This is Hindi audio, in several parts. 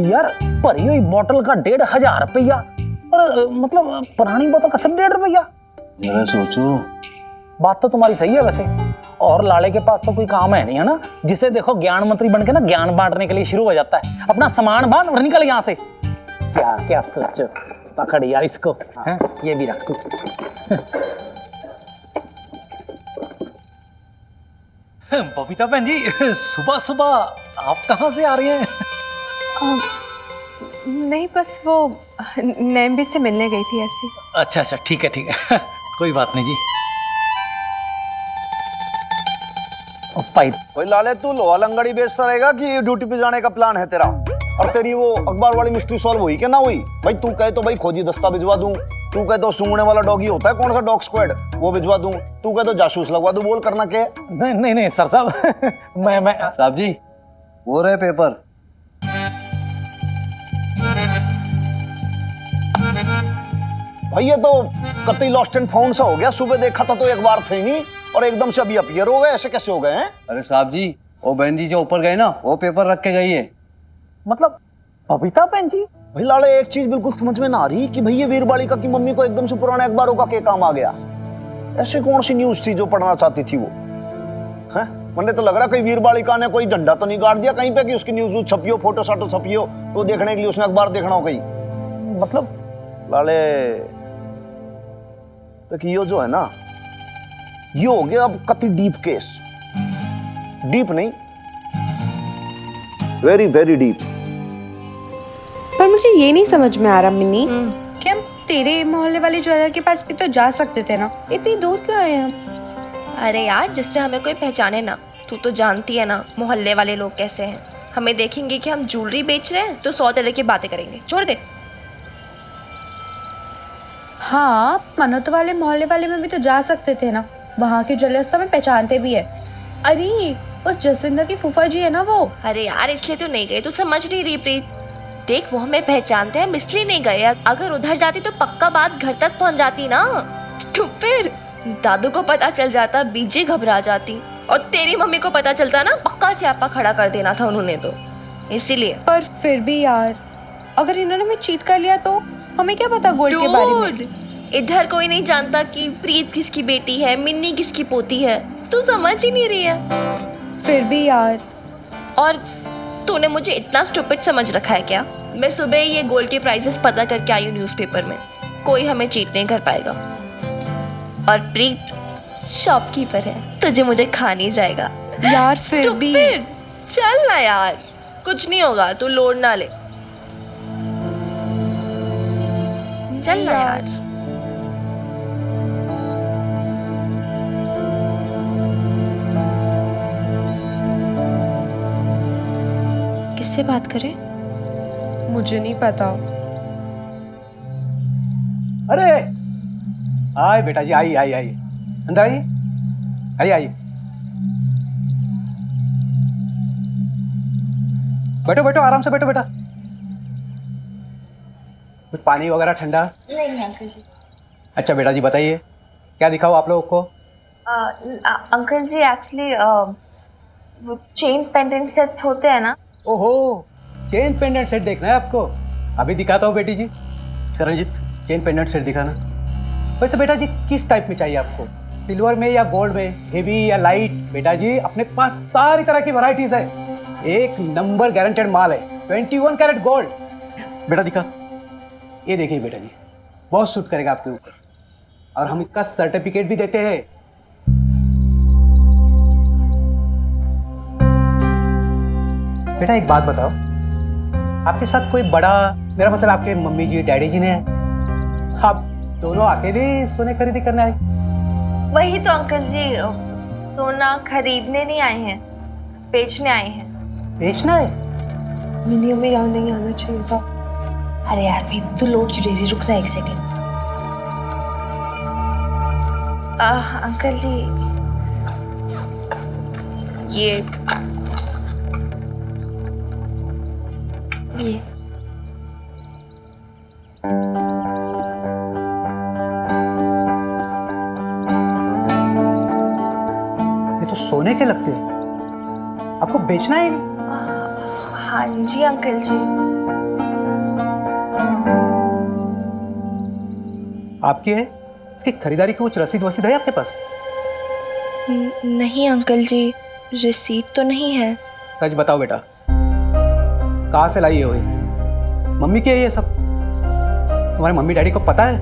यार भरी हुई बोतल का 1500 रुपया और मतलब पुरानी बोतल का सिर्फ 1.5 रुपया। जरा सोचो। बात तो तुम्हारी सही है वैसे, और लाले के पास तो कोई काम है नहीं है ना, जिसे देखो ज्ञान मंत्री बन के ना ज्ञान बांटने के लिए शुरू हो जाता है। अपना सामान बांध और निकल यहाँ से। क्या क्या सोचो, पकड़ यार इसको। हैं ये भी रख तू। बबीता बहन जी, सुबह सुबह आप कहाँ से आ रही हैं? नहीं, बस वो नैम्बी से मिलने गई थी ऐसी। अच्छा अच्छा, ठीक है कोई बात नहीं जी। भाई लाले, तू लोहा लंगड़ी बेचता रहेगा कि ड्यूटी पे जाने का प्लान है तेरा? और तेरी वो अखबार वाली मिस्ट्री सॉल्व हुई क्या ना हुई? भाई तू कहे तो भाई खोजी दस्ता भिजवा दूं, तू कहे तो सूंघने वाला डॉगी होता है कौन सा डॉग स्क्वाड, वो भिजवा दूं, तू कहे तो जासूस लगवा दूं। बोल करना क्या? नहीं सर साहब मैं साहब जी, वो रहे पेपर। भाई ये तो कतई लॉस्ट एंड फाउंड सा हो गया। सुबह देखा था तो एक बार थे नहीं और एकदम से अभी अपीयर हो गए। ऐसे कैसे हो गए हैं? अरे साहब जी, वो बहन जी जो ऊपर गए ना, वो पेपर रख के गई है। मतलब बबीता बहन जी? भाई लाले, एक चीज बिल्कुल समझ में ना आ रही कि भाई ये वीर बालिका की मम्मी को एकदम से पुराने अखबारों का क्या काम आ गया? ऐसे कौन सी न्यूज थी जो पढ़ना चाहती थी वो? हैं? मुझे तो लग रहा कहीं वीर बालिका ने कोई झंडा तो नहीं गाड़ दिया कहीं पे कि उसकी न्यूज छपी हो, फोटो साटो छपी हो, तो देखने के लिए उसने अखबार देखना हो कहीं। मतलब लाले तो कि यो जो है ना, ये हो गया अब कति डीप केस। डीप नहीं, वेरी वेरी डीप। पर मुझे ये नहीं समझ में आ रहा मिनी कि हम तेरे मोहल्ले वाली ज्वेलर के पास भी तो जा सकते थे ना, इतनी दूर क्यों आए हम? अरे यार, जिससे हमें कोई पहचाने ना। तू तो जानती है ना मोहल्ले वाले लोग कैसे हैं। हमें देखेंगे कि हम ज्वेलरी बेच रहे हैं तो 100 तरह की बातें करेंगे। छोड़ दे। हाँ, मनोत वाले मोहल्ले वाले में भी तो जा सकते थे ना, वहाँ के ज्वेलर्स तो हमें पहचानते भी है। अरे उस जसविंदर की फूफा जी है ना वो। अरे यार, इसलिए तो नहीं गए, तू समझ नहीं रही प्रीत। देख, वो हमें पहचानते हैं, हम इसलिए नहीं गए। अगर उधर जाती तो पक्का बात घर तक पहुंच जाती ना। फिर दादू को पता चल जाता, बीजे घबरा जाती, और तेरी मम्मी को पता चलता ना, पक्का स्यापा खड़ा कर देना था उन्होंने तो, इसीलिए। पर फिर भी यार, अगर इन्होंने हमें चीट कर लिया तो हमें क्या पता गोल्ड के बारे में? इधर कोई नहीं जानता कि प्रीत किसकी बेटी है, मिन्नी किसकी पोती है। तू समझ ही नहीं रही है। फिर भी यार। और तूने मुझे इतना स्टूपिड समझ रखा है क्या? मैं सुबह ये गोल्ड के प्राइसेस पता करके आई हूँ न्यूज़पेपर में। कोई हमें चीट नहीं कर पाएगा। और प्रीत शॉपकीपर है, तुझे मुझे खा नहीं जाएगा यार। फिर भी चल ना यार, कुछ नहीं होगा, तू लोड ना ले। चल ना यार। किससे बात करें? मुझे नहीं पता। अरे आए बेटा जी, आई आई आई, अंदर आइए, आइए आइए, बैठो बैठो, आराम से बैठो बेटा। कुछ पानी वगैरह ठंडा? नहीं अंकल जी। अच्छा बेटा जी, बताइए क्या दिखाओ आप लोगों को? अंकल जी, एक्चुअली वो चेन पेंडेंट सेट्स होते हैं ना। ओहो, चेन पेंडेंट सेट देखना है आपको? अभी दिखाता हूँ बेटी जी। करणजीत, चेन पेंडेंट सेट दिखाना। वैसे बेटा जी किस टाइप में चाहिए आपको, सिल्वर में या गोल्ड में, हेवी या लाइट? बेटा जी अपने पास सारी तरह की वैरायटीज है, एक नंबर गारंटेड माल है, 21 कैरेट गोल्ड। बेटा दिखा, ये देखिए बेटा जी, बहुत सूट करेगा आपके ऊपर, और हम इसका सर्टिफिकेट भी देते हैं। बेटा एक बात बताओ, आपके साथ कोई बड़ा, मेरा मतलब आपके मम्मी जी डैडी जी ने, आप दोनों अकेले सोने खरीदी करने आए? वही तो अंकल जी, सोना खरीदने नहीं आए हैं, बेचने आए हैं। बेचना है? मिनी में यहाँ नहीं आना चाहिए था। अरे यार भी, तू लोड क्यों ले रही? रुकना एक सेकेंड। अंकल जी, ये ये तो सोने के लगते हैं, आपको बेचना है? हाँ जी अंकल जी। आपकी है? इसकी खरीदारी की कुछ रसीद वसीद है आपके पास? नहीं अंकल जी, रिसीट तो नहीं है। सच बताओ बेटा, कहाँ से लाई हो ये? मम्मी की है ये सब? तुम्हारे मम्मी डैडी को पता है?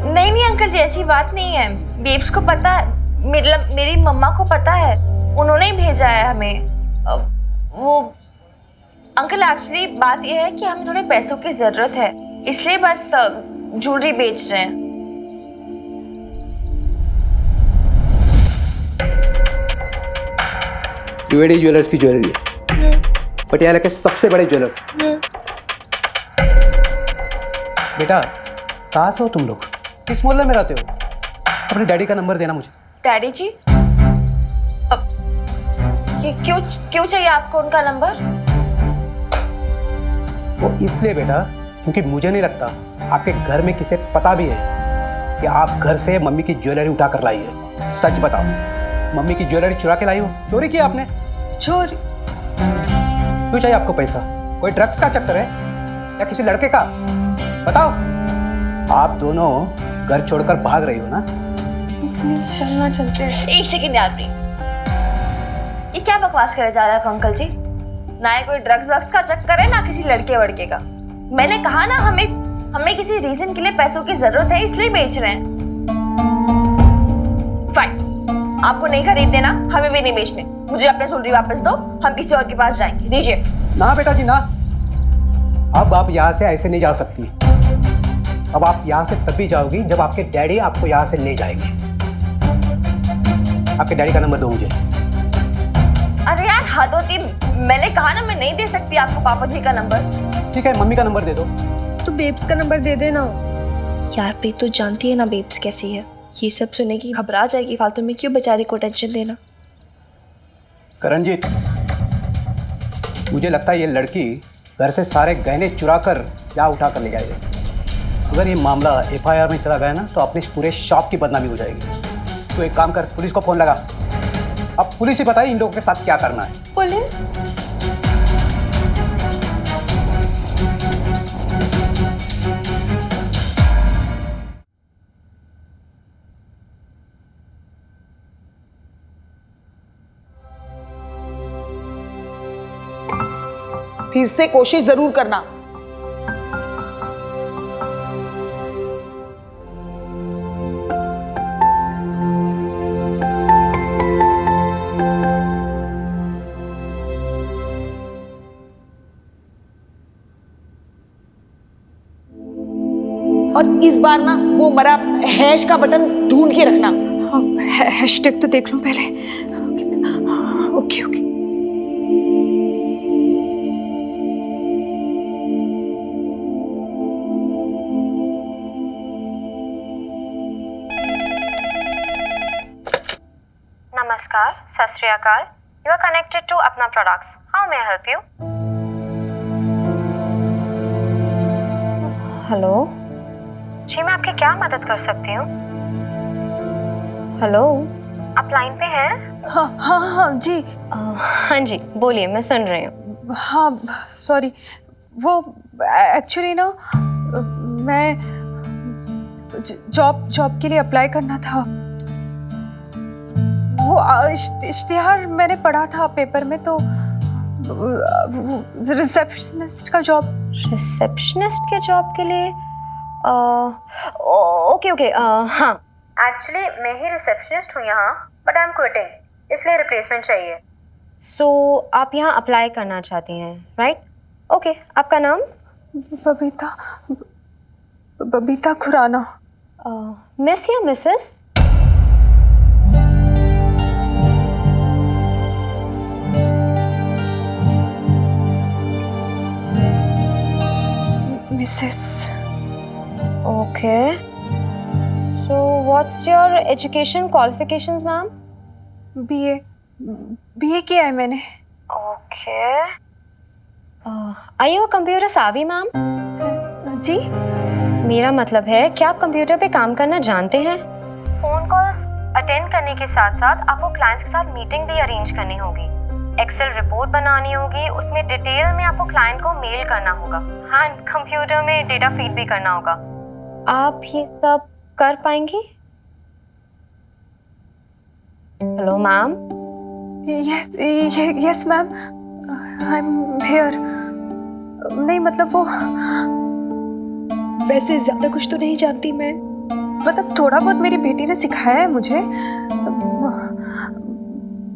नहीं नहीं अंकल जी, ऐसी बात नहीं है। बेब्स को पता है, मतलब मेरी मम्मा को पता है, उन्होंने ही भेजा है हमें। वो अंकल, एक्चुअली बात यह है कि हमें थोड़े पैसों की जरूरत है, इसलिए बस ज्वेलरी बेच रहे हैं। त्रिवेदी ज्वेलर्स की ज्वेलरी है, पटियाला के सबसे बड़े ज्वेलर्स। बेटा कहाँ से हो तुम लोग? किस मोहल्ले में रहते हो? अपने डैडी का नंबर देना मुझे। डैडी जी, क्यों क्यों चाहिए आपको उनका नंबर? वो इसलिए बेटा क्योंकि मुझे नहीं लगता आपके घर में किसे पता भी है कि आप घर से मम्मी की ज्वेलरी उठा कर लाई है। सच बताओ, मम्मी की ज्वेलरी चुरा के लाई हो? चोरी किया आपने? चोरी? क्यों चाहिए आपको पैसा? कोई ड्रग्स का चक्कर है या किसी लड़के का? बताओ। आप दोनों घर छोड़कर भाग रही हो ना? चलना चलते हैं। एक सेकंड यार प्रीत, ये क्या बकवास करे जा रहा है आप अंकल जी? ना ही कोई ड्रग्स वग्स का चक्कर है, ना किसी लड़के वड़के का। मैंने कहा ना, हमें किसी रीजन के लिए पैसों की जरूरत है, इसलिए बेच रहे हैं। फाइन, आपको नहीं खरीद देना, हमें भी नहीं बेचने। मुझे अपनी ज्वेलरी वापस दो, हम किसी और के पास जाएंगे। दीजिए। ना बेटा जी ना, अब आप यहाँ से ऐसे नहीं जा सकती। अब आप यहाँ से तभी जाओगी जब आपके डैडी आपको यहाँ से ले जाएंगे। आपके डैडी का नंबर दो मुझे। अरे यार हद होती, मैंने कहा ना मैं नहीं दे सकती आपको पापा जी का नंबर। ठीक है, मम्मी का नंबर दे दो। तो बेब्स का नंबर दे देना। यार प्रीत तो जानती है ना बेब्स कैसी है, ये सब सुने की घबरा जाएगी, फालतू में क्यों बेचारी को टेंशन देना। करणजीत, मुझे लगता है ये लड़की घर से सारे गहने चुरा कर या उठा कर ले जाएगी। अगर ये मामला FIR में चला गया ना तो अपने पूरे शॉप की बदनामी हो जाएगी। तो एक काम कर, पुलिस को फोन लगा। अब पुलिस ही बताए इन लोगों के साथ क्या करना है। पुलिस? फिर से कोशिश जरूर करना। और इस बार ना वो मरा हैश का बटन ढूंढ के रखना। हाँ, हैशटैग तो देख लूं पहले। Okay okay. नमस्कार, सत श्री अकाल। You are connected to Apna products. How may I help you? Hello जी, मैं आपकी क्या मदद कर सकती हूँ? हेलो, आप लाइन पे हैं? हाँ हाँ हाँ जी। हाँ जी, बोलिए, मैं सुन रही हूँ। हाँ सॉरी, वो एक्चुअली ना मैं जॉब के लिए अप्लाई करना था। वो इश्तिहार मैंने पढ़ा था पेपर में, तो रिसेप्शनिस्ट का जॉब। रिसेप्शनिस्ट के जॉब के लिए? ओके ओके, हाँ। एक्चुअली मैं ही रिसेप्शनिस्ट हूँ यहाँ, बट आई एम क्विटिंग, इसलिए रिप्लेसमेंट चाहिए। सो आप यहाँ अप्लाई करना चाहती हैं, राइट? ओके, आपका नाम? बबीता खुराना। मिस या Mrs? Mrs. Okay, so what's your education qualifications ma'am? BA किया है मैंने। Okay, are you a computer savvy ma'am? जी? मेरा मतलब है कि आप कंप्यूटर पे काम करना जानते हैं? फोन कॉल्स अटेंड करने के साथ साथ आपको क्लाइंट्स के साथ मीटिंग भी अरेंज करनी होगी, एक्सेल रिपोर्ट बनानी होगी, उसमें डिटेल में आपको क्लाइंट को मेल करना होगा। हाँ, कंप्यूटर में डेटा फीड भी करना होगा। आप ये सब कर पाएंगी? Hello ma'am. Yes ma'am, I am here. नहीं मतलब वो, वैसे ज्यादा कुछ तो नहीं जानती मैं, मतलब थोड़ा बहुत मेरी बेटी ने सिखाया है मुझे,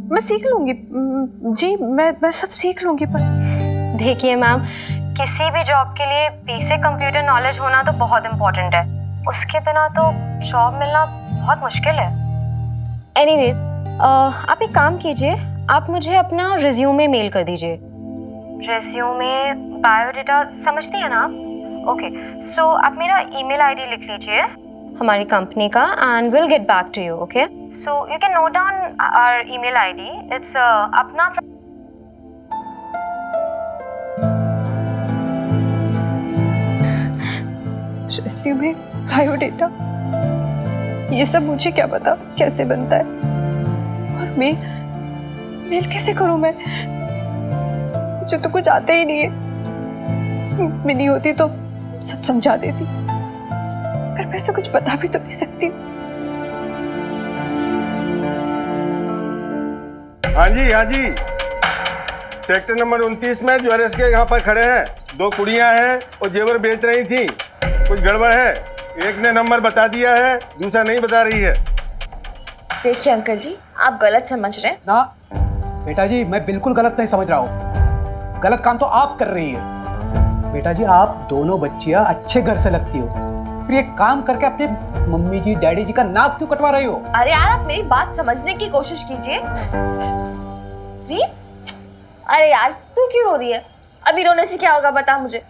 मैं सीख लूंगी जी, मैं सब सीख लूंगी। पर देखिए मैम, किसी भी जॉब के लिए बेसिक कंप्यूटर नॉलेज होना तो बहुत इम्पोर्टेंट है। उसके बिना तो जॉब मिलना बहुत मुश्किल है। एनीवेज, आप एक काम कीजिए, आप मुझे अपना रिज्यूमे मेल कर दीजिए। रिज्यूमे, बायोडाटा समझती हैं ना आप? ओके, सो आप मेरा ईमेल आईडी लिख लीजिए हमारी कंपनी का, and will get back to you. Okay, so you can note down our email ID. It's अपना रिज्यूमे, बायोडाटा, ये सब मुझे क्या पता कैसे बनता है, और मेल कैसे करूं मैं? मुझे तो कुछ आता ही नहीं है। मिनी होती तो सब समझा देती, पर मैं से कुछ बता भी तो नहीं सकती। हाँ जी, सेक्टर नंबर 29 में ज्वेलर्स के यहाँ पर खड़े हैं। 2 कुड़ियाँ हैं और जेवर बेच रही थी। कुछ गड़बड़ है, एक ने नंबर बता दिया है, दूसरा नहीं बता रही है। देखिए अंकल जी, आप गलत समझ रहे हैं। ना बेटा जी, मैं बिल्कुल गलत नहीं समझ रहा हूँ। गलत काम तो आप कर रही है। बेटा जी, आप दोनों बच्चियाँ अच्छे घर से लगती हो, फिर ये काम करके अपने मम्मी जी डैडी जी का नाक क्यों कटवा रही हो? अरे यार, आप मेरी बात समझने की कोशिश कीजिए। अरे यार, तू क्यों रो रही है? अभी रोने से क्या होगा, बता मुझे।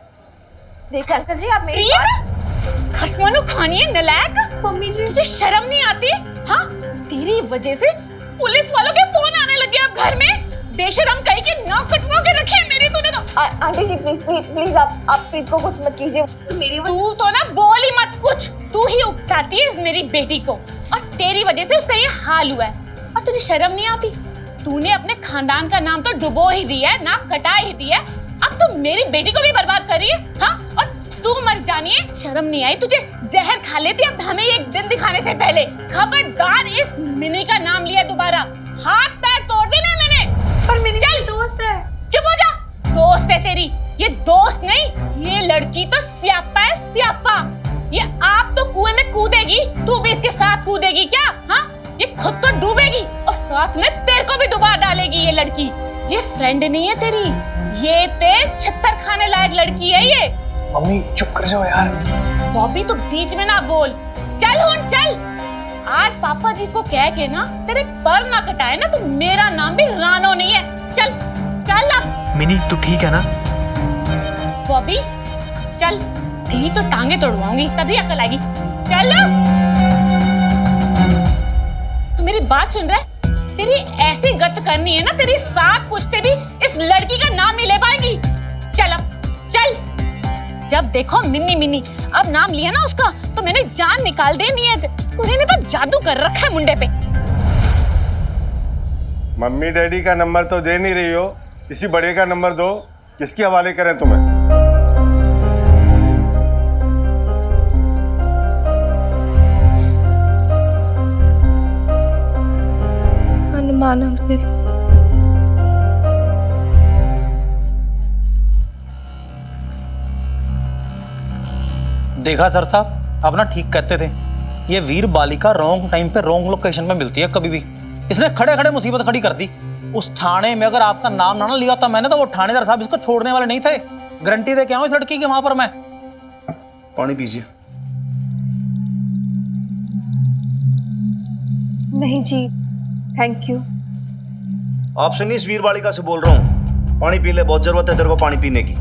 देखिए अंकल जी, आप मेरी बात खसमानो खानी है नलायक। मम्मी जी, तुझे शर्म नहीं आती? हाँ, तेरी वजह से पुलिस वालों के फोन आने लगे अब घर में। बेशरम कहीं के नाक कटवा के रखी है मेरी तूने तो। आंटी जी प्लीज आप प्रीत को कुछ मत कीजिए। तू तो ना बोल ही मत कुछ। तू ही उकसाती है इस मेरी बेटी को, और तेरी वजह से उसका ये हाल हुआ है। और तुझे शर्म नहीं आती? तूने अपने खानदान का नाम तो डुबो ही दिया है, नाक कटा ही दिया है। अब तू मेरी बेटी को भी बर्बाद कर रही है। हाँ, और तू मर जानी है। शर्म नहीं आई तुझे? जहर खा लेती अब हमें एक दिन दिखाने से पहले। खबरदार इस मिनी का नाम लिया दोबारा, हाथ पैर तोड़ देने मैंने। पर मेरी दोस्त है। चुप हो जा। दोस्त है तेरी? ये दोस्त नहीं, ये लड़की तो स्यापा है, स्यापा। ये आप तो कुएं में कूदेगी, तू भी इसके साथ कूदेगी क्या? हाँ, ये खुद तो डूबेगी और साथ में तेरे को भी डुबा डालेगी ये लड़की। ये फ्रेंड नहीं है तेरी, ये तेरे छत्तर खाने लायक लड़की है ये। मम्मी चुप कर जाओ यार। बॉबी तो बीच में ना बोल। चल हुन चल। आज पापा जी को कह के ना तेरे पर ना कटाए ना, तो मेरा नाम भी रानो नहीं है। चल चल अब। मिनी तू ठीक है ना? बॉबी चल, तेरी तो टांगे तोड़वाऊंगी तभी अकल आएगी। चल तू मेरी बात सुन रहा है? तेरी ऐसी गत करनी है ना, तेरी साथ पूछते भी इस लड़की का नाम नहीं ले पाएंगी। चल अब चल। जब देखो मिन्नी मिन्नी, अब नाम लिया ना उसका तो मैंने जान निकाल देनी है। तूने तो जादू कर रखा है मुंडे पे। मम्मी डैडी का नंबर तो दे नहीं रही हो, किसी बड़े का नंबर दो। किसके हवाले करें तुम्हें? हनुमान अंकल। देखा सर साहब, आप ना ठीक कहते थे। ये वीर बालिका रॉन्ग टाइम पे रॉन्ग लोकेशन पे मिलती है कभी भी। इसने खड़े खड़े मुसीबत खड़ी कर दी। उस थाने में अगर आपका नाम ना लिया था मैंने, तो वो थानेदार साहब इसको छोड़ने वाले नहीं थे। गारंटी दे के आऊं इस लड़की के वहां पर मैं। पानी पीजिए। नहीं जी, थैंक यू। आपसे नहीं, इस वीर बालिका से बोल रहा हूँ। पानी पी ले, बहुत जरूरत है तेरे को पानी पीने की।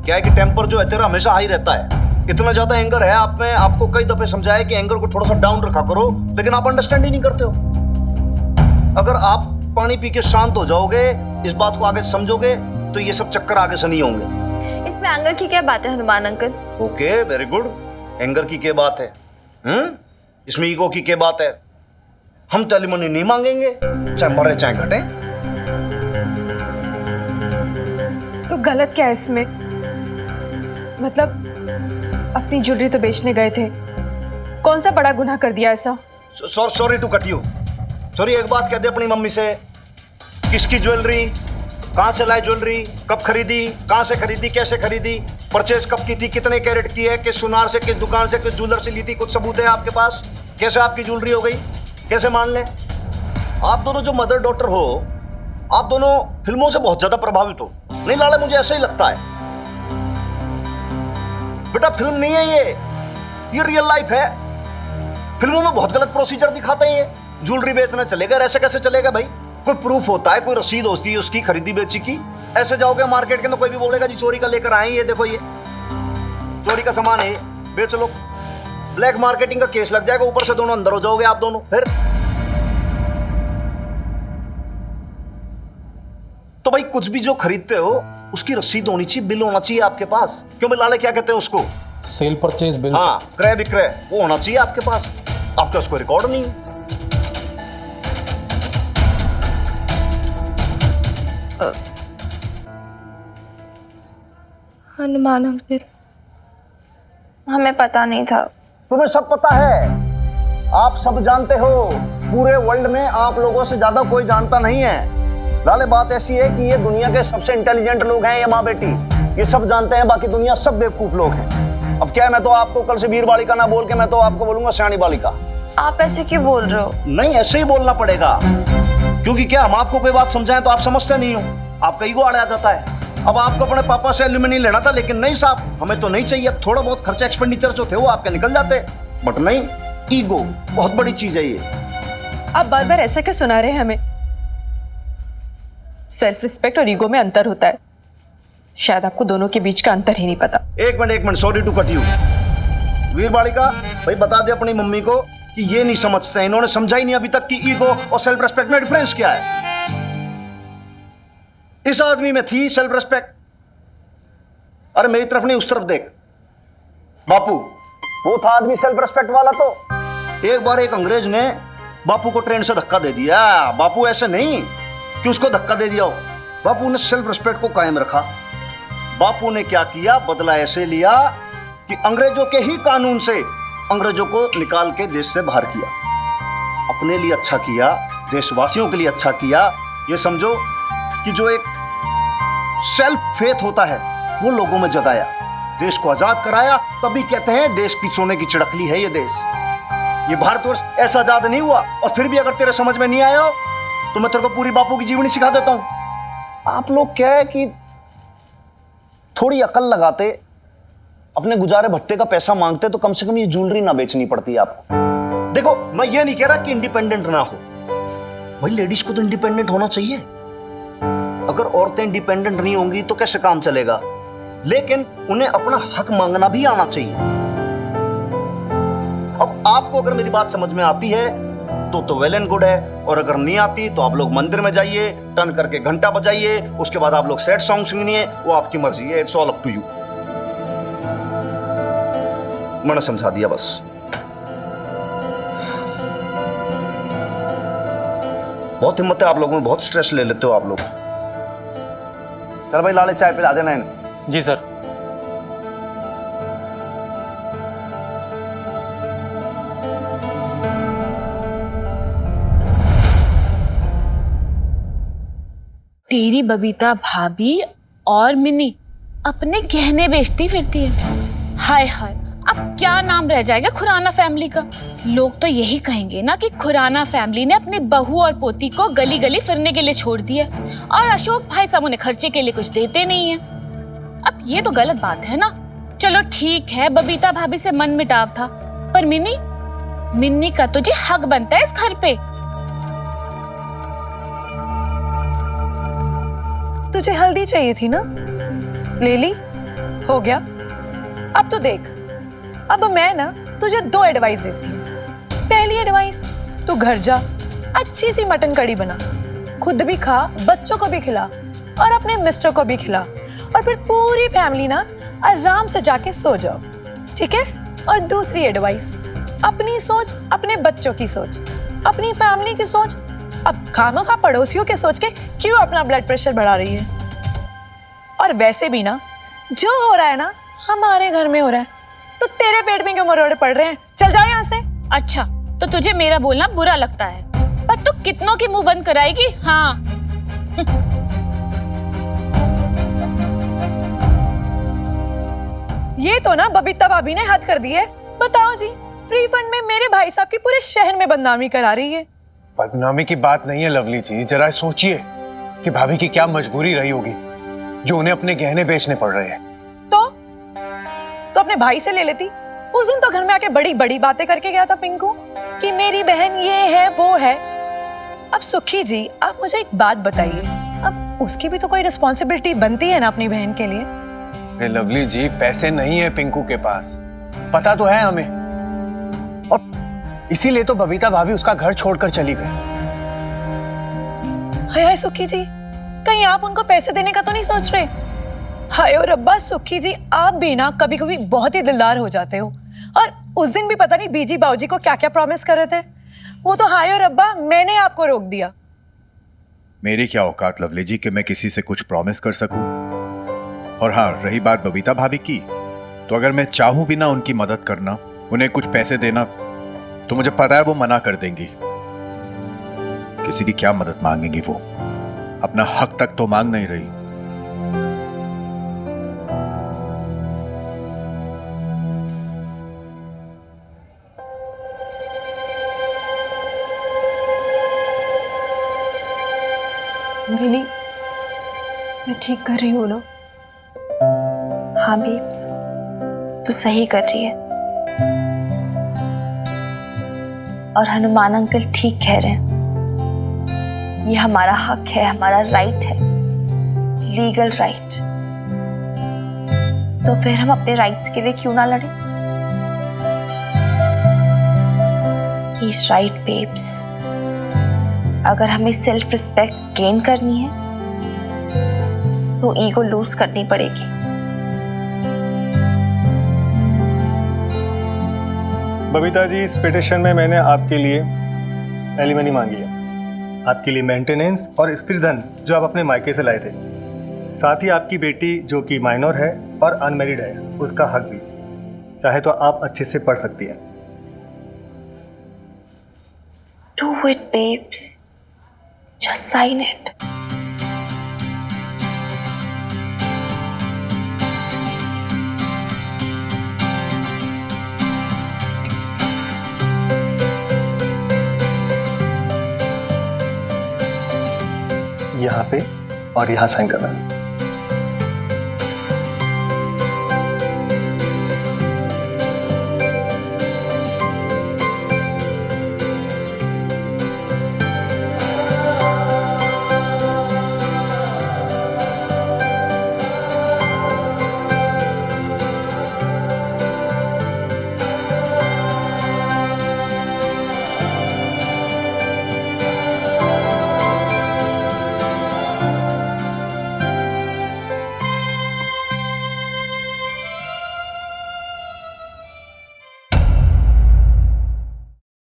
क्या है कि टेम्पर जो है तेरा हमेशा हाई रहता है। इतना ज्यादा एंगर है आप में। आपको कई दफे समझाया कि एंगर को थोड़ा सा डाउन रखा करो, लेकिन आप अंडरस्टैंड ही नहीं करते हो। अगर आप पानी पी के शांत हो जाओगे, इस बात को आगे समझोगे, तो ये सब चक्कर आगे से नहीं होंगे। इसमें एंगर की क्या बात है Hanuman uncle? Okay, very good. Anger की क्या बात है? इसमें ईगो की क्या बात है? हम तेलिमनी नहीं मांगेंगे, चाहे मरे चाहे घटे। तो गलत क्या है इसमें? मतलब अपनी ज्वेलरी तो बेचने गए थे, कौन सा बड़ा गुनाह कर दिया ऐसा? Sorry to cut you. Sorry, एक बात कह दे अपनी मम्मी से, किसकी ज्वेलरी, कहाँ से लाई ज्वेलरी, कब खरीदी, कहाँ से खरीदी, कैसे खरीदी, परचेज कब की थी, कितने कैरेट की है, किस सुनार से, किस दुकान से, किस ज्वेलर से ली थी, कुछ सबूत है आपके पास? कैसे आपकी ज्वेलरी हो गई, कैसे मान लें? आप दोनों जो मदर डॉटर हो, आप दोनों फिल्मों से बहुत ज्यादा प्रभावित हो। नहीं लाले, मुझे ऐसा ही लगता है। बेटा फिल्म नहीं है ये रियल लाइफ है। फिल्मों में बहुत गलत प्रोसीजर दिखाते हैं। ये ज्वेलरी बेचना चलेगा, ऐसे कैसे चलेगा भाई? कोई प्रूफ होता है, कोई रसीद होती है उसकी खरीदी बेची की। ऐसे जाओगे मार्केट के तो कोई भी बोलेगा जी चोरी का लेकर आए, ये देखो ये चोरी का सामान है, बेच लो। ब्लैक मार्केटिंग का केस लग जाएगा, ऊपर से दोनों अंदर हो जाओगे आप दोनों। फिर तो भाई कुछ भी जो खरीदते हो उसकी रसीद होनी चाहिए, बिल होना चाहिए आपके पास। क्यों भाई लाले, क्या कहते हैं उसको? Cell purchase bill. हाँ, क्रय विक्रय वो होना चाहिए आपके पास। आपके उसको रिकॉर्ड नहीं है। हनुमान अंकल, हमें पता नहीं था। तुम्हें सब पता है, आप सब जानते हो। पूरे वर्ल्ड में आप लोगों से ज्यादा कोई जानता नहीं है। लाले बात ऐसी है कि ये दुनिया के सबसे इंटेलिजेंट लोग हैं, ये माँ बेटी, ये सब जानते हैं, बाकी दुनिया सब बेवकूफ लोग हैं। अब क्या है, मैं तो आपको कल से वीर बालिका ना बोल के मैं तो आपको बोलूंगा सियाणी बालिका। आप ऐसे क्यों बोल रहे हो? नहीं, ऐसे ही बोलना पड़ेगा, क्योंकि क्या हम आपको कोई बात समझाएं तो आप समझते नहीं हो, आपका ईगो अड़ जाता है। अब आपको अपने पापा से एल्यूमिनियम लेना था, लेकिन नहीं साहब हमें तो नहीं चाहिए। अब थोड़ा बहुत खर्चा एक्सपेंडिचर जो थे वो आपके निकल जाते, बट नहीं, ईगो बहुत बड़ी चीज है ये। आप बार बार ऐसा क्यों सुना रहे हैं हमें? सेल्फ रिस्पेक्ट और ईगो में अंतर होता है, शायद आपको दोनों के बीच का अंतर ही नहीं पता। एक minute, sorry to cut you. वीर बालिका भाई बता दे अपनी मम्मी को कि ये नहीं समझते हैं, इन्होंने समझा ही नहीं अभी तक कि ईगो और सेल्फ रेस्पेक्ट में डिफरेंस क्या है। इस आदमी में थी सेल्फ रेस्पेक्ट। अरे मेरी तरफ नहीं, उस तरफ देख बापू, वो था आदमी सेल्फ रेस्पेक्ट वाला। तो एक बार एक अंग्रेज ने बापू को ट्रेन से धक्का दे दिया। बापू ऐसे नहीं कि उसको धक्का दे दिया हो, बापू ने सेल्फ रेस्पेक्ट को कायम रखा। बापू ने क्या किया, बदला ऐसे लिया कि अंग्रेजों के ही कानून से अंग्रेजों को निकाल के देश से बाहर किया। अपने लिए अच्छा किया, देशवासियों के लिए अच्छा किया। ये समझो कि जो एक सेल्फ फेथ होता है वो लोगों में जगाया, देश को आजाद कराया। तभी कहते हैं देश की सोने की चिड़कली है ये देश। ये भारतवर्ष ऐसा आजाद नहीं हुआ। और फिर भी अगर तेरे समझ में नहीं आया हो तो मैं तेरे को पूरी बापू की जीवनी सिखा देता हूं। आप लोग क्या है कि थोड़ी अकल लगाते, अपने गुजारे भत्ते का पैसा मांगते तो कम से कम ये ज्वेलरी ना बेचनी पड़ती है आपको। देखो मैं ये नहीं कह रहा कि इंडिपेंडेंट ना हो, भाई लेडीज को तो इंडिपेंडेंट होना चाहिए। अगर औरतें इंडिपेंडेंट नहीं होंगी तो कैसे काम चलेगा? लेकिन उन्हें अपना हक मांगना भी आना चाहिए। अब आपको अगर मेरी बात समझ में आती है तो वेल एंड गुड है, और अगर नहीं आती तो आप लोग मंदिर में जाइए, टर्न करके घंटा बजाइए, उसके बाद आप लोग सैड सॉन्ग सुनिए, वो आपकी मर्जी है। It's all up to you. मैंने समझा दिया बस। बहुत हिम्मत है आप लोगों में, बहुत स्ट्रेस ले लेते हो आप लोग। चल भाई लाले चाय पिला देना इन्हें। जी सर। तेरी बबीता भाभी और मिनी अपने गहने बेचती फिरती है। हाय हाय, अब क्या नाम रह जाएगा खुराना फैमिली का? लोग तो यही कहेंगे ना कि खुराना फैमिली ने अपनी बहू और पोती को गली गली फिरने के लिए छोड़ दिया, और अशोक भाई साहब उन्हें खर्चे के लिए कुछ देते नहीं है। अब ये तो गलत बात है ना। चलो ठीक है, बबीता भाभी से मन मिटाव था, पर मिन्नी का तुझे हक बनता है इस घर पे। तुझे हल्दी चाहिए थी ना, ले ली, हो गया। अब तो देख, अब मैं ना तुझे 2 एडवाइस देती हूँ। पहली एडवाइस, तू घर जा, अच्छी सी मटन कड़ी बना, खुद भी खा, बच्चों को भी खिला और अपने मिस्टर को भी खिला, और फिर पूरी फैमिली ना आराम से जाके सो जाओ, ठीक है? और दूसरी एडवाइस, अपनी सोच, अपने बच्चों की सोच, अपनी फैमिली की सोच। अब खामखा पड़ोसियों के सोच के क्यों अपना ब्लड प्रेशर बढ़ा रही है? और वैसे भी ना जो हो रहा है ना हमारे घर में हो रहा है, तो तेरे पेट में क्यों मरोड़े पड़ रहे हैं? चल जाओ यहाँ से। अच्छा, तो तुझे मेरा बोलना बुरा लगता है, पर तू कितनों की मुंह बंद कराएगी? हाँ। ये तो ना बबीता भाभी ने हद कर दी है। बताओ जी, फ्री फंड में मेरे भाई साहब की पूरे शहर में बदनामी करा रही है। बदनामी की बात नहीं है लवली जी, जरा सोचिए कि भाभी की क्या मजबूरी रही होगी जो उन्हें अपने गहने बेचने पड़ रहे हैं। तो अपने भाई से ले लेती। उस दिन तो घर में आके बड़ी बड़ी बातें करके गया था पिंकू कि मेरी बहन ये है वो है। अब सुखी जी, आप मुझे एक बात बताइए, अब उसकी भी तो कोई रिस्पॉन्सिबिलिटी बनती है ना अपनी बहन के लिए। अरे लवली जी, पैसे नहीं है पिंकू के पास, पता तो है हमें, और इसीलिए तो बबीता भाभी उसका घर छोड़कर चली गई। हाय हाय सुखी जी, कहीं आप उनको पैसे देने का तो नहीं सोच रहे? हाय और रब्बा, सुखी जी आप भी ना कभी कभी बहुत ही दिलदार हो जाते हो। और उस दिन भी पता नहीं बीजी बाबूजी को क्या क्या प्रॉमिस कर रहे थे, वो तो हाय और रब्बा मैंने आपको रोक दिया। मेरी क्या औकात लवली जी कि मैं किसी से कुछ प्रॉमिस कर सकूं। और हाँ, रही बात बबीता भाभी की, तो अगर मैं चाहूं भी ना उनकी मदद करना, उन्हें कुछ पैसे देना, तो मुझे पता है वो मना कर देंगी। किसी की क्या मदद मांगेंगी वो, अपना हक तक तो मांग नहीं रही। मिली, मैं ठीक कर रही हूँ ना? हाँ बेब्स, तू सही कर रही है। और हनुमान अंकल ठीक कह रहे हैं, ये हमारा हक है, हमारा राइट है, लीगल राइट। तो फिर हम अपने राइट्स के लिए क्यों ना लड़ें? He's right, babes. अगर हमें सेल्फ रिस्पेक्ट गेन करनी है तो ईगो लूज करनी पड़ेगी। बबीता जी, इस पिटिशन में मैंने आपके लिए एलिमनी मांगी है, आपके लिए मेंटेनेंस और स्त्री धन जो आप अपने मायके से लाए थे, साथ ही आपकी बेटी जो कि माइनर है और अनमैरिड है उसका हक भी। चाहे तो आप अच्छे से पढ़ सकती हैं। Do it, babes. Just sign it. यहाँ पे और यहाँ साइन करना।